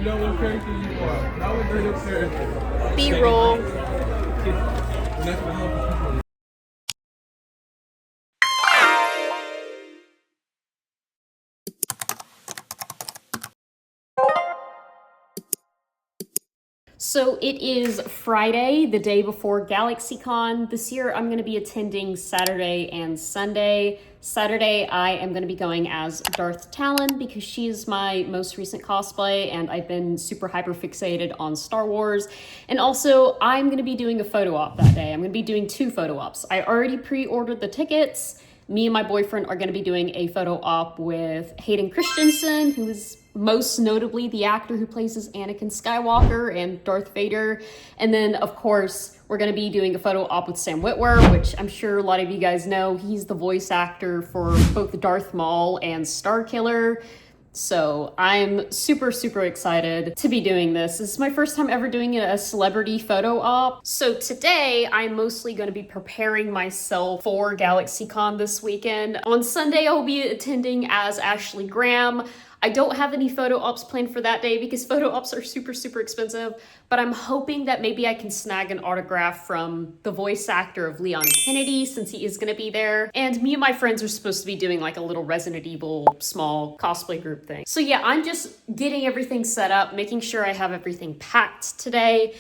me know what character you are. That would be your character. B-roll. And that's what helps people. So it is Friday, the day before GalaxyCon. This year I'm going to be attending Saturday and Sunday. Saturday I am going to be going as Darth Talon because she is my most recent cosplay and I've been super hyper fixated on Star Wars. And also I'm going to be doing a photo op that day. I'm going to be doing 2 photo ops. I already pre-ordered the tickets. Me and my boyfriend are going to be doing a photo op with Hayden Christensen, who is most notably the actor who plays as Anakin Skywalker and Darth Vader. And then, of course, we're going to be doing a photo op with Sam Witwer, which I'm sure a lot of you guys know. He's the voice actor for both Darth Maul and Starkiller. So I'm super, super excited to be doing this. This is my first time ever doing a celebrity photo op. So today I'm mostly going to be preparing myself for GalaxyCon this weekend. On Sunday, I'll be attending as Ashley Graham. I don't have any photo ops planned for that day because photo ops are super, super expensive, but I'm hoping that maybe I can snag an autograph from the voice actor of Leon Kennedy since he is going to be there. And me and my friends are supposed to be doing like a little Resident Evil small cosplay group thing. So yeah, I'm just getting everything set up, making sure I have everything packed today.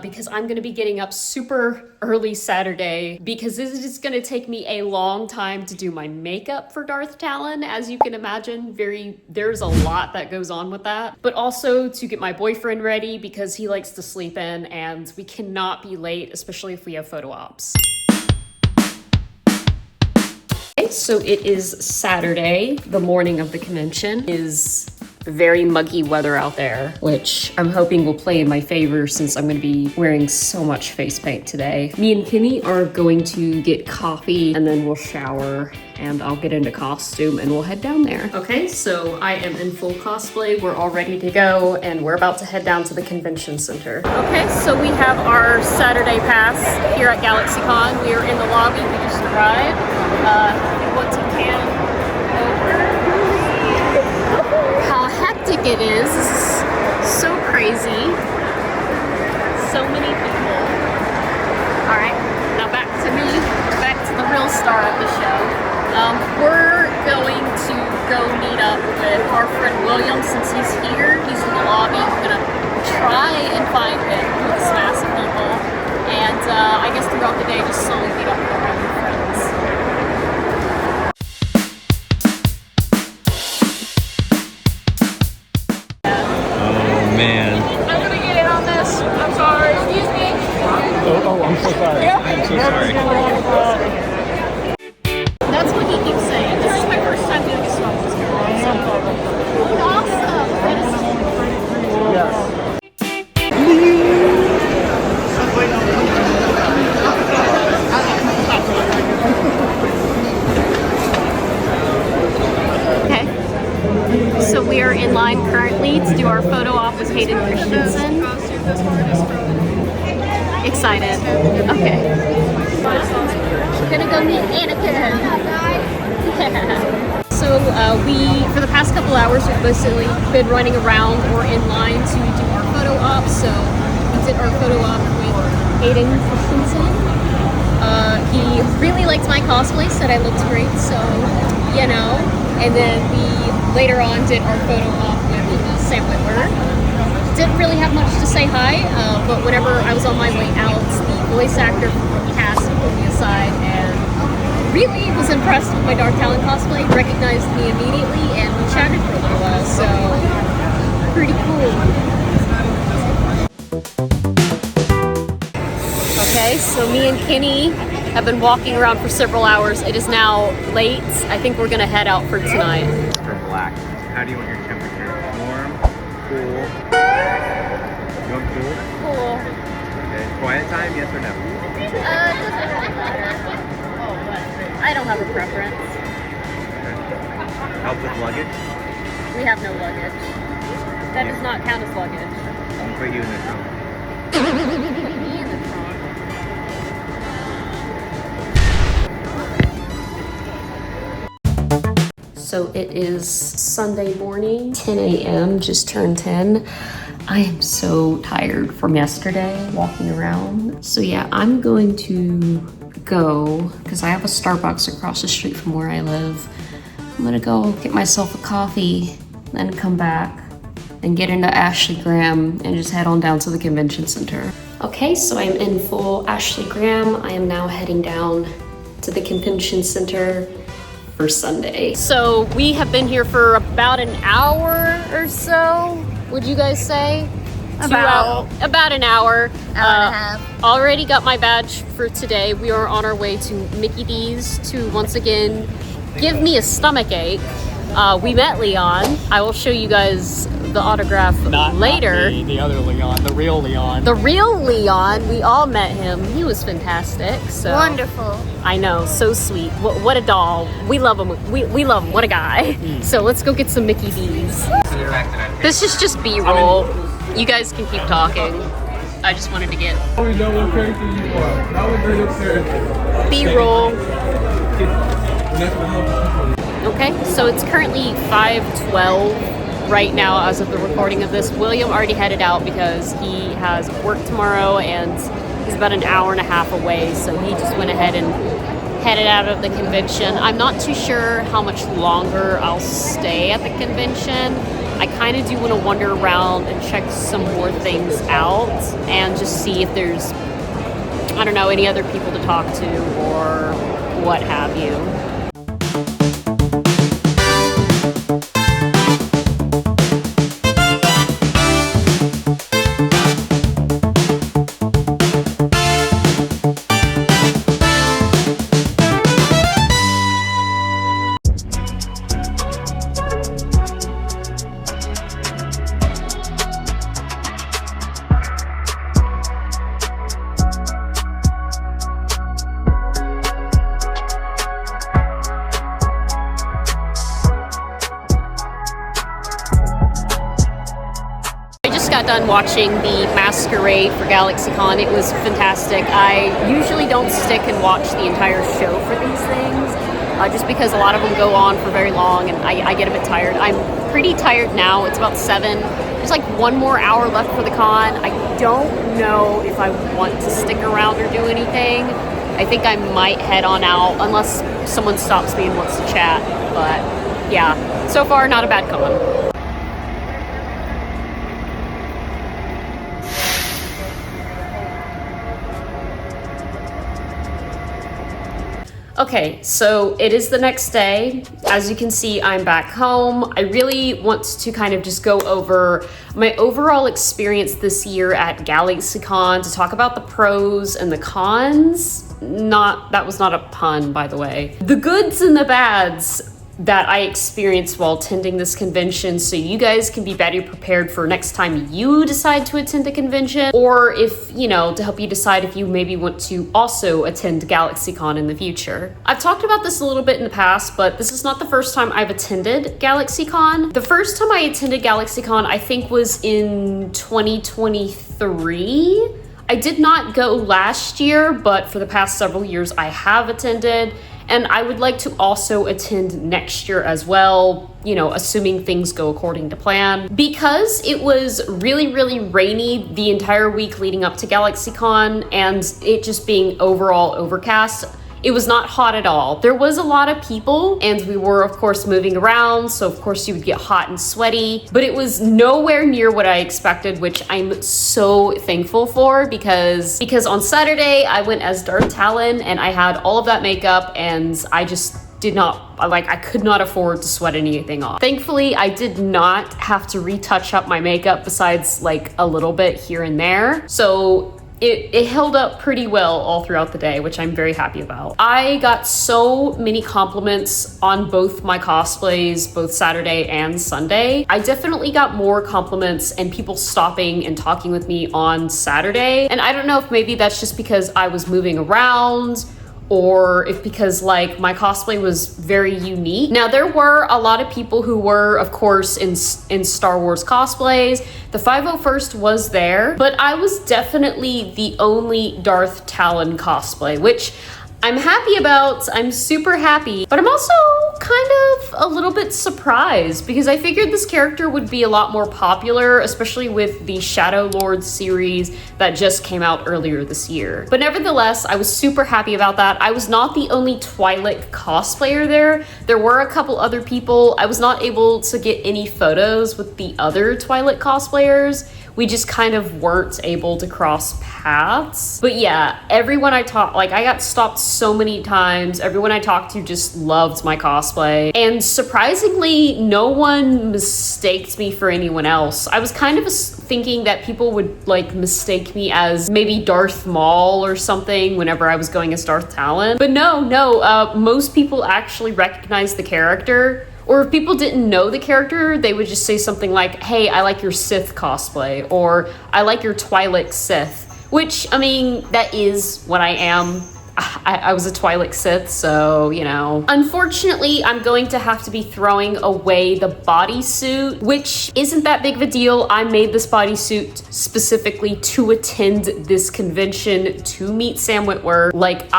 Because I'm going to be getting up super early Saturday because this is just going to take me a long time to do my makeup for Darth Talon. As you can imagine, there's a lot that goes on with that, but also to get my boyfriend ready because he likes to sleep in and we cannot be late, especially if we have photo ops. Okay, so it is Saturday, the morning of the convention. It is very muggy weather out there, which I'm hoping will play in my favor since I'm going to be wearing so much face paint today. Me and Kimmy are going to get coffee and then we'll shower and I'll get into costume and we'll head down there. Okay, so I am in full cosplay. We're all ready to go and we're about to head down to the convention center. Okay, so we have our Saturday pass here at GalaxyCon. We are in the lobby. We just arrived. We want to pan over. How hectic it is. This is so crazy. So many people. All right, now back to me, back to the real star of the show. We're going to go meet up with our friend William since he's here. He's in the lobby. We're gonna try and find him with this mass of people. And I guess throughout the day, just slowly meet up with our other friends. Man. I'm gonna get in on this. I'm sorry. Excuse me. Oh, I'm so sorry. I'm so sorry. That's what he keeps saying. This is my first time doing a Star Wars character. Awesome. Yes. Okay. So we are in line currently to do our photo op with Hayden Christensen. Excited. Okay. We're gonna go meet Anakin. So for the past couple hours, we've basically been running around or in line to do our photo op. So we did our photo op with Hayden Christensen. He really liked my cosplay, said I looked great, so you know. And then we later on did our photo op with Sam Witwer. Didn't really have much to say hi, but whenever I was on my way out, the voice actor from the cast pulled me aside and really was impressed with my Darth Talon cosplay, recognized me immediately, and we chatted for a little while, so pretty cool. Okay, so me and Kenny have been walking around for several hours. It is now late. I think we're gonna head out for tonight. For black, how do you want your temperature? Warm, cool? You want cool? Cool. Okay. Quiet time, yes or no? I don't have a preference. Okay. Help with luggage? We have no luggage. That does not count as luggage. I'll put you in the trunk. Me in the trunk. So it is Sunday morning, 10 a.m., just turned 10. I am so tired from yesterday walking around. So yeah, I'm going to go, because I have a Starbucks across the street from where I live. I'm gonna go get myself a coffee, then come back and get into Ashley Graham and just head on down to the convention center. Okay, so I'm in full Ashley Graham. I am now heading down to the convention center for Sunday. So we have been here for about an hour or so, would you guys say? About an hour. hour and a half. Already got my badge for today. We are on our way to Mickey D's to once again give me a stomach ache. We met Leon. I will show you guys the autograph later. Not the other Leon, the real Leon. The real Leon, we all met him. He was fantastic. So Wonderful. I know, so sweet. What a doll. We love him. We love him. What a guy. So let's go get some Mickey D's. This is just B-roll. You guys can keep talking. I just wanted to get We know what character you are. That was your character. B-roll. Next one. Okay, so it's currently 5:12 right now as of the recording of this. William already headed out because he has work tomorrow and he's about an hour and a half away, so he just went ahead and headed out of the convention. I'm not too sure how much longer I'll stay at the convention. I kind of do want to wander around and check some more things out and just see if there's, I don't know, any other people to talk to or what have you. Got done watching the masquerade for GalaxyCon. It was fantastic. I usually don't stick and watch the entire show for these things, just because a lot of them go on for very long and I get a bit tired. I'm pretty tired now. It's about 7. There's like 1 more hour left for the con. I don't know if I want to stick around or do anything. I think I might head on out unless someone stops me and wants to chat. But yeah, so far not a bad con. Okay, so it is the next day. As you can see, I'm back home. I really want to kind of just go over my overall experience this year at GalaxyCon, to talk about the pros and the cons. That was not a pun, by the way. The goods and the bads that I experienced while attending this convention, so you guys can be better prepared for next time you decide to attend a convention, or if, you know, to help you decide if you maybe want to also attend GalaxyCon in the future. I've talked about this a little bit in the past, but this is not the first time I've attended GalaxyCon. The first time I attended GalaxyCon, I think, was in 2023. I did not go last year, but for the past several years I have attended. And I would like to also attend next year as well, you know, assuming things go according to plan. Because it was really, really rainy the entire week leading up to GalaxyCon, and it just being overall overcast, it was not hot at all. There was a lot of people, and we were, of course, moving around, so of course you would get hot and sweaty, but it was nowhere near what I expected, which I'm so thankful for, because on Saturday I went as Darth Talon and I had all of that makeup, and I just did not, like, I could not afford to sweat anything off. Thankfully, I did not have to retouch up my makeup besides like a little bit here and there. So it held up pretty well all throughout the day, which I'm very happy about. I got so many compliments on both my cosplays, both Saturday and Sunday. I definitely got more compliments and people stopping and talking with me on Saturday. And I don't know if maybe that's just because I was moving around, or if because like my cosplay was very unique. Now there were a lot of people who were, of course, in Star Wars cosplays. The 501st was there, but I was definitely the only Darth Talon cosplay, which I'm happy about. I'm super happy, but I'm also kind of a little bit surprised because I figured this character would be a lot more popular, especially with the Shadow Lord series that just came out earlier this year. But nevertheless, I was super happy about that. I was not the only Twilight cosplayer there. There were a couple other people. I was not able to get any photos with the other Twilight cosplayers. We just kind of weren't able to cross paths. But yeah, everyone I talked, like I got stopped so many times. Everyone I talked to just loved my cosplay. And surprisingly, no one mistaked me for anyone else. I was kind of thinking that people would like mistake me as maybe Darth Maul or something whenever I was going as Darth Talon. But no, most people actually recognized the character. Or if people didn't know the character, they would just say something like, hey, I like your Sith cosplay, or I like your Twilight Sith, which, I mean, that is what I am. I was a Twilight Sith, so, you know. Unfortunately, I'm going to have to be throwing away the bodysuit, which isn't that big of a deal. I made this bodysuit specifically to attend this convention to meet Sam Witwer. Like,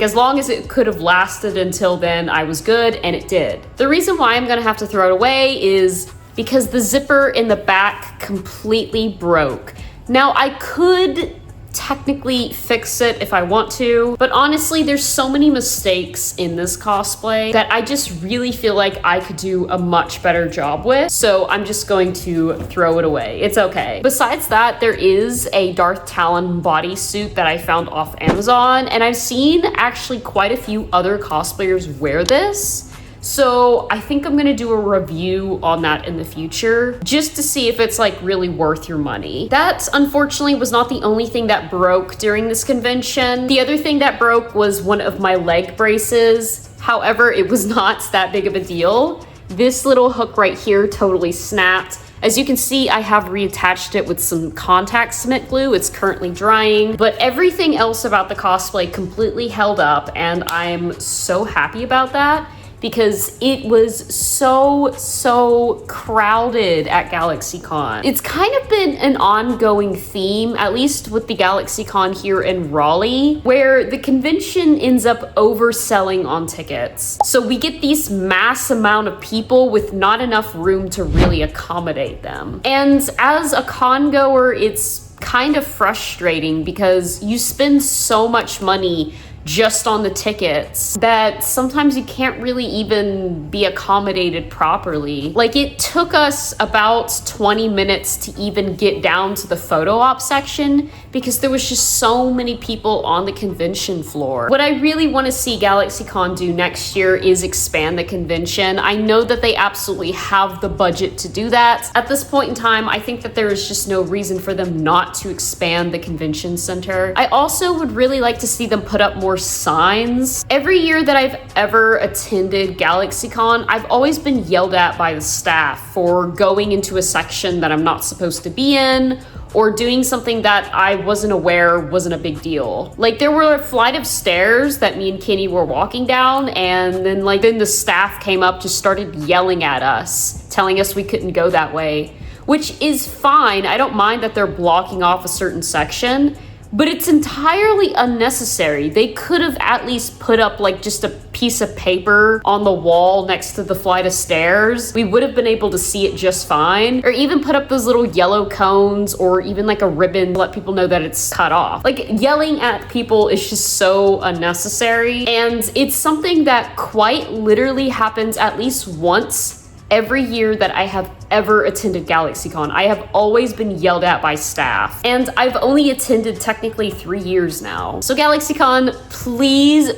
as long as it could have lasted until then, I was good, and it did. The reason why I'm gonna have to throw it away is because the zipper in the back completely broke. Now, I could technically fix it if I want to, but honestly, there's so many mistakes in this cosplay that I just really feel like I could do a much better job with, so I'm just going to throw it away. It's okay. Besides that, there is a Darth Talon bodysuit that I found off Amazon, and I've seen actually quite a few other cosplayers wear this. So I think I'm gonna do a review on that in the future, just to see if it's like really worth your money. That unfortunately was not the only thing that broke during this convention. The other thing that broke was one of my leg braces. However, it was not that big of a deal. This little hook right here totally snapped. As you can see, I have reattached it with some contact cement glue. It's currently drying, but everything else about the cosplay completely held up, and I'm so happy about that, because it was so crowded at GalaxyCon. It's kind of been an ongoing theme, at least with the GalaxyCon here in Raleigh, where the convention ends up overselling on tickets. So we get these mass amount of people with not enough room to really accommodate them. And as a con goer, it's kind of frustrating because you spend so much money just on the tickets that sometimes you can't really even be accommodated properly. Like, it took us about 20 minutes to even get down to the photo op section because there was just so many people on the convention floor. What I really want to see GalaxyCon do next year is expand the convention. I know that they absolutely have the budget to do that. At this point in time, I think that there is just no reason for them not to expand the convention center. I also would really like to see them put up more signs. Every year that I've ever attended GalaxyCon, I've always been yelled at by the staff for going into a section that I'm not supposed to be in, or doing something that I wasn't aware wasn't a big deal. Like, there were a flight of stairs that me and Kenny were walking down, and then the staff came up, just started yelling at us, telling us we couldn't go that way, which is fine. I don't mind that they're blocking off a certain section, but it's entirely unnecessary. They could have at least put up like just a piece of paper on the wall next to the flight of stairs. We would have been able to see it just fine. Or even put up those little yellow cones, or even like a ribbon to let people know that it's cut off. Like, yelling at people is just so unnecessary. And it's something that quite literally happens at least once every year that I have ever attended GalaxyCon. I have always been yelled at by staff, and I've only attended technically 3 years now. So GalaxyCon, please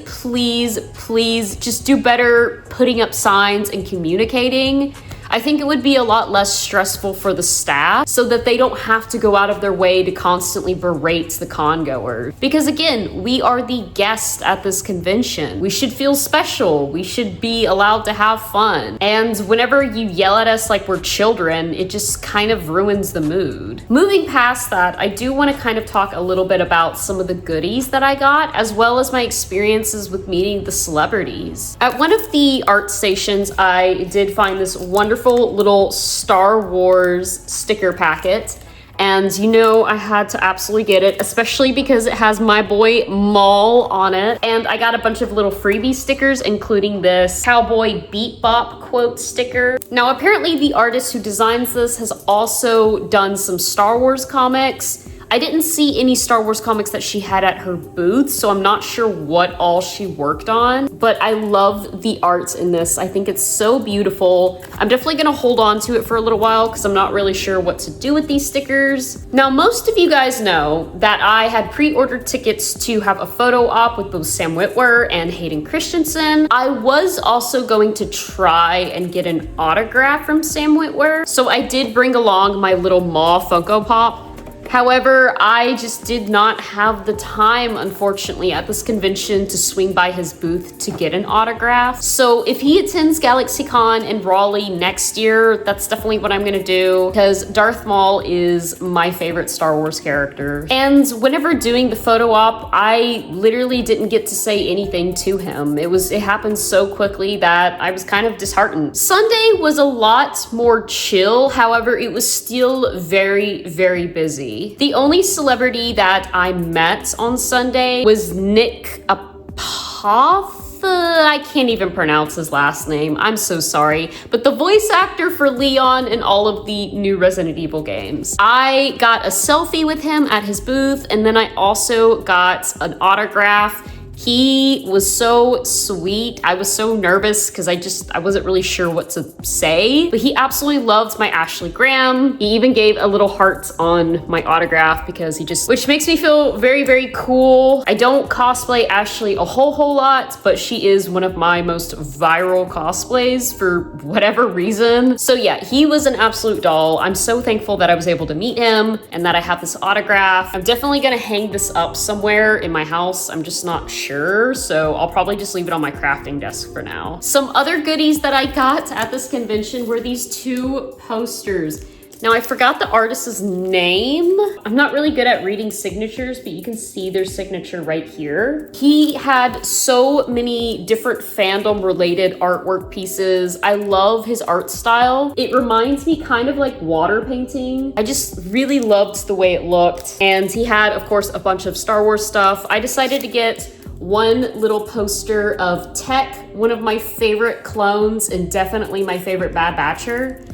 just do better putting up signs and communicating. I think it would be a lot less stressful for the staff so that they don't have to go out of their way to constantly berate the con goers. Because again, we are the guests at this convention. We should feel special. We should be allowed to have fun. And whenever you yell at us like we're children, it just kind of ruins the mood. Moving past that, I do want to kind of talk a little bit about some of the goodies that I got, as well as my experiences with meeting the celebrities. At one of the art stations, I did find this wonderful little Star Wars sticker packet, And you know I had to absolutely get it, especially because it has my boy Maul on it. And I got a bunch of little freebie stickers, including this Cowboy Beat Bop quote sticker. Now, apparently the artist who designs this has also done some Star Wars comics. I didn't see any Star Wars comics that she had at her booth, so I'm not sure what all she worked on, but I love the art in this. I think it's so beautiful. I'm definitely gonna hold on to it for a little while because I'm not really sure what to do with these stickers. Now, most of you guys know that I had pre-ordered tickets to have a photo op with both Sam Witwer and Hayden Christensen. I was also going to try and get an autograph from Sam Witwer, so I did bring along my little Maw Funko Pop. However, I just did not have the time, unfortunately, at this convention to swing by his booth to get an autograph. So if he attends GalaxyCon in Raleigh next year, that's definitely what I'm gonna do, because Darth Maul is my favorite Star Wars character. And whenever doing the photo op, I literally didn't get to say anything to him. It happened so quickly that I was kind of disheartened. Sunday was a lot more chill. However, it was still very, very busy. The only celebrity that I met on Sunday was Nick Apoth. I can't even pronounce his last name. I'm so sorry. But the voice actor for Leon in all of the new Resident Evil games. I got a selfie with him at his booth, and then I also got an autograph. He was so sweet. I was so nervous because I wasn't really sure what to say, but he absolutely loved my Ashley Graham. He even gave a little heart on my autograph because which makes me feel very, very cool. I don't cosplay Ashley a whole lot, but she is one of my most viral cosplays for whatever reason. So yeah, he was an absolute doll. I'm so thankful that I was able to meet him and that I have this autograph. I'm definitely gonna hang this up somewhere in my house. I'm just not sure. So I'll probably just leave it on my crafting desk for now. Some other goodies that I got at this convention were these two posters. Now, I forgot the artist's name. I'm not really good at reading signatures, but you can see their signature right here. He had so many different fandom related artwork pieces. I love his art style. It reminds me kind of like water painting. I just really loved the way it looked. And he had, of course, a bunch of Star Wars stuff. I decided to get one little poster of Tech, one of my favorite clones and definitely my favorite Bad Batcher.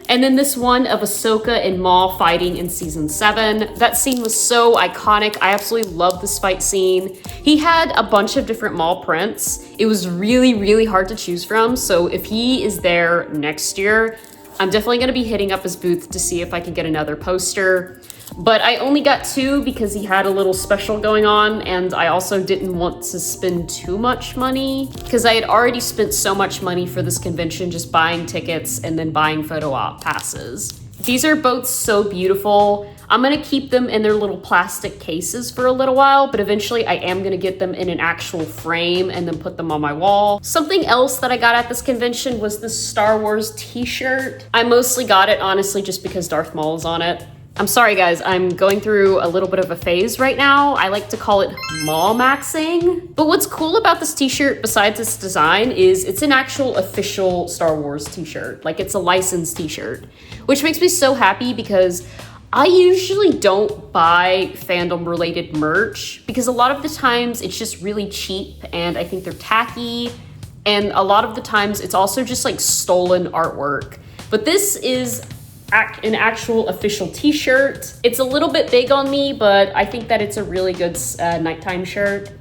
And then this one of Ahsoka and Maul fighting in season 7. That scene was so iconic. I absolutely love this fight scene. He had a bunch of different Maul prints. It was really, really hard to choose from. So if he is there next year, I'm definitely gonna be hitting up his booth to see if I can get another poster. But I only got 2 because he had a little special going on, and I also didn't want to spend too much money because I had already spent so much money for this convention just buying tickets and then buying photo op passes. These are both so beautiful. I'm gonna keep them in their little plastic cases for a little while, but eventually I am gonna get them in an actual frame and then put them on my wall. Something else that I got at this convention was this Star Wars t-shirt. I mostly got it, honestly, just because Darth Maul is on it. I'm sorry guys, I'm going through a little bit of a phase right now. I like to call it mall maxing. But what's cool about this t-shirt besides its design is it's an actual official Star Wars t-shirt. Like, it's a licensed t-shirt, which makes me so happy because I usually don't buy fandom related merch because a lot of the times it's just really cheap and I think they're tacky. And a lot of the times it's also just like stolen artwork. But this is an actual official t-shirt. It's a little bit big on me, but I think that it's a really good nighttime shirt.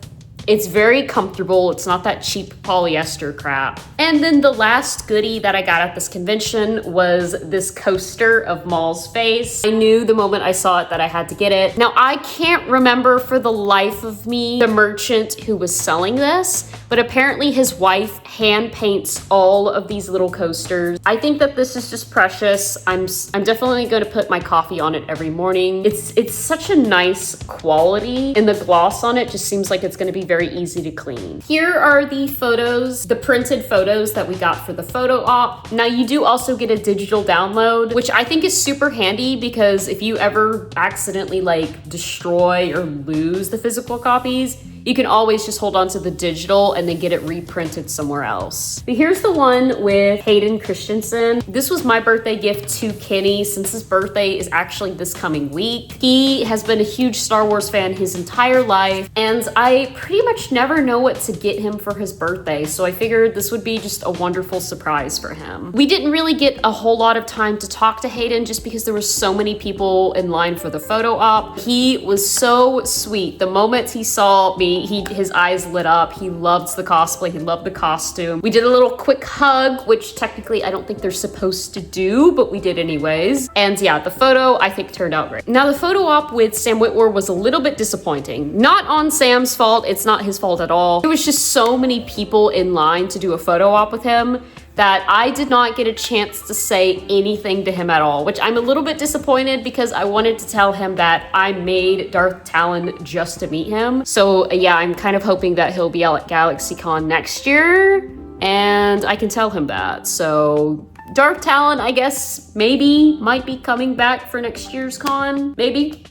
It's very comfortable. It's not that cheap polyester crap. And then the last goodie that I got at this convention was this coaster of Maul's face. I knew the moment I saw it that I had to get it. Now, I can't remember for the life of me the merchant who was selling this, but apparently his wife hand paints all of these little coasters. I think that this is just precious. I'm definitely going to put my coffee on it every morning. It's such a nice quality, and the gloss on it just seems like it's going to be very easy to clean. Here are the photos, the printed photos that we got for the photo op. Now, you do also get a digital download, which I think is super handy because if you ever accidentally like destroy or lose the physical copies, you can always just hold on to the digital and then get it reprinted somewhere else. But here's the one with Hayden Christensen. This was my birthday gift to Kenny since his birthday is actually this coming week. He has been a huge Star Wars fan his entire life, and I pretty much never know what to get him for his birthday, so I figured this would be just a wonderful surprise for him. We didn't really get a whole lot of time to talk to Hayden just because there were so many people in line for the photo op. He was so sweet. The moment he saw me, his eyes lit up. He loved the cosplay. He loved the costume. We did a little quick hug, which technically I don't think they're supposed to do, but we did anyways. And yeah, the photo I think turned out great. Now the photo op with Sam Witwer was a little bit disappointing. Not on Sam's fault. It's not his fault at all. There was just so many people in line to do a photo op with him that I did not get a chance to say anything to him at all, which I'm a little bit disappointed because I wanted to tell him that I made Darth Talon just to meet him. So yeah, I'm kind of hoping that he'll be out at GalaxyCon next year and I can tell him that. So Darth Talon, I guess, maybe might be coming back for next year's con, maybe.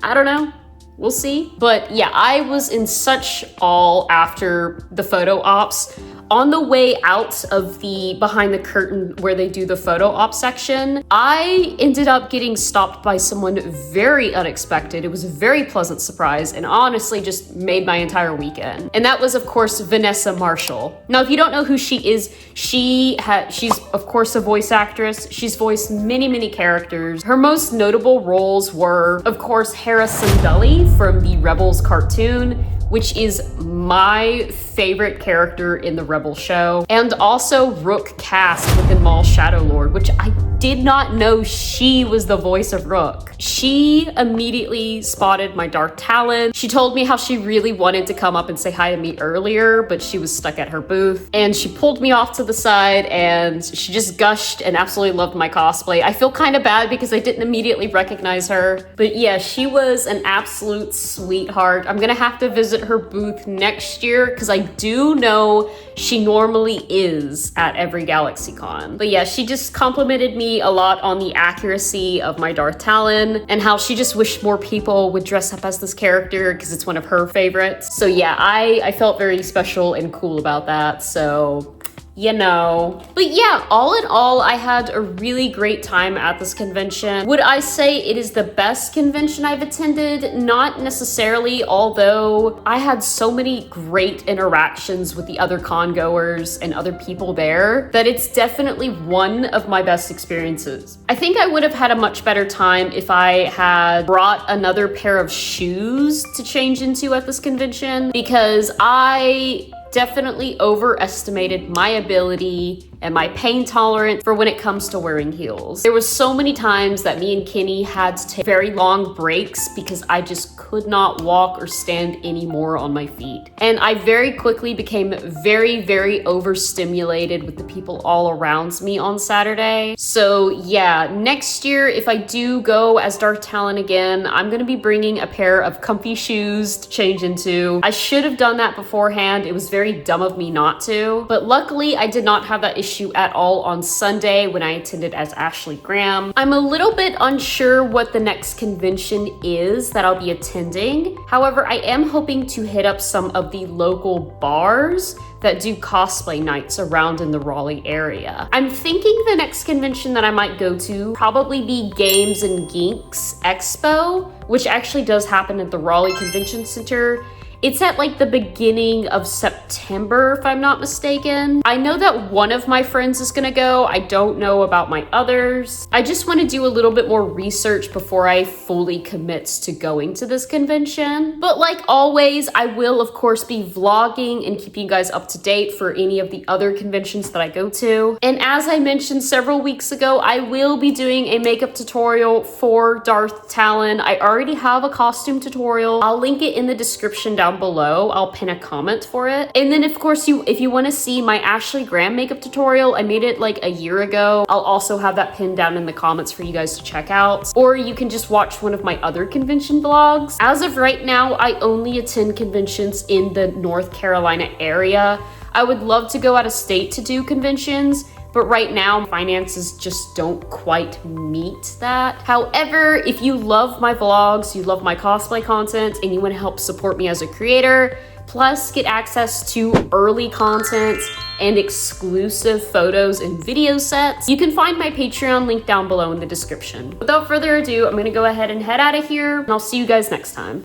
I don't know. We'll see. But yeah, I was in such awe after the photo ops. On the way out of the behind the curtain where they do the photo op section, I ended up getting stopped by someone very unexpected. It was a very pleasant surprise and honestly just made my entire weekend. And that was, of course, Vanessa Marshall. Now, if you don't know who she is, she's of course a voice actress. She's voiced many, many characters. Her most notable roles were, of course, Hera Syndulla from the Rebels cartoon, which is my favorite character in the Rebel show, and also Rook Cast within Maul Shadow Lord, which I did not know she was the voice of Rook. She immediately spotted my Darth Talon. She told me how she really wanted to come up and say hi to me earlier, but she was stuck at her booth. And she pulled me off to the side and she just gushed and absolutely loved my cosplay. I feel kind of bad because I didn't immediately recognize her. But yeah, she was an absolute sweetheart. I'm gonna have to visit her booth next year because I do know she normally is at every GalaxyCon. But yeah, she just complimented me a lot on the accuracy of my Darth Talon and how she just wished more people would dress up as this character because it's one of her favorites. So yeah, I felt very special and cool about that. So you know. But yeah, all in all, I had a really great time at this convention. Would I say it is the best convention I've attended? Not necessarily, although I had so many great interactions with the other con goers and other people there that it's definitely one of my best experiences. I think I would have had a much better time if I had brought another pair of shoes to change into at this convention, because I definitely overestimated my ability and my pain tolerance for when it comes to wearing heels. There was so many times that me and Kenny had to take very long breaks because I just could not walk or stand anymore on my feet. And I very quickly became very, very overstimulated with the people all around me on Saturday. So yeah, next year, if I do go as Darth Talon again, I'm gonna be bringing a pair of comfy shoes to change into. I should have done that beforehand. It was very dumb of me not to, but luckily I did not have that issue at all on Sunday when I attended as Ashley Graham. I'm a little bit unsure what the next convention is that I'll be attending. However, I am hoping to hit up some of the local bars that do cosplay nights around in the Raleigh area. I'm thinking the next convention that I might go to probably be Games and Geeks Expo, which actually does happen at the Raleigh Convention Center. It's at like the beginning of September, if I'm not mistaken. I know that one of my friends is gonna go. I don't know about my others. I just want to do a little bit more research before I fully commit to going to this convention. But like always, I will of course be vlogging and keeping you guys up to date for any of the other conventions that I go to. And as I mentioned several weeks ago, I will be doing a makeup tutorial for Darth Talon. I already have a costume tutorial. I'll link it in the description down below. I'll pin a comment for it. And then of course, if you want to see my Ashley Graham makeup tutorial, I made it like a year ago. I'll also have that pinned down in the comments for you guys to check out. Or you can just watch one of my other convention vlogs. As of right now, I only attend conventions in the North Carolina area. I would love to go out of state to do conventions, but right now finances just don't quite meet that. However, if you love my vlogs, you love my cosplay content, and you want to help support me as a creator, plus get access to early content and exclusive photos and video sets. You can find my Patreon link down below in the description. Without further ado, I'm gonna go ahead and head out of here, and I'll see you guys next time.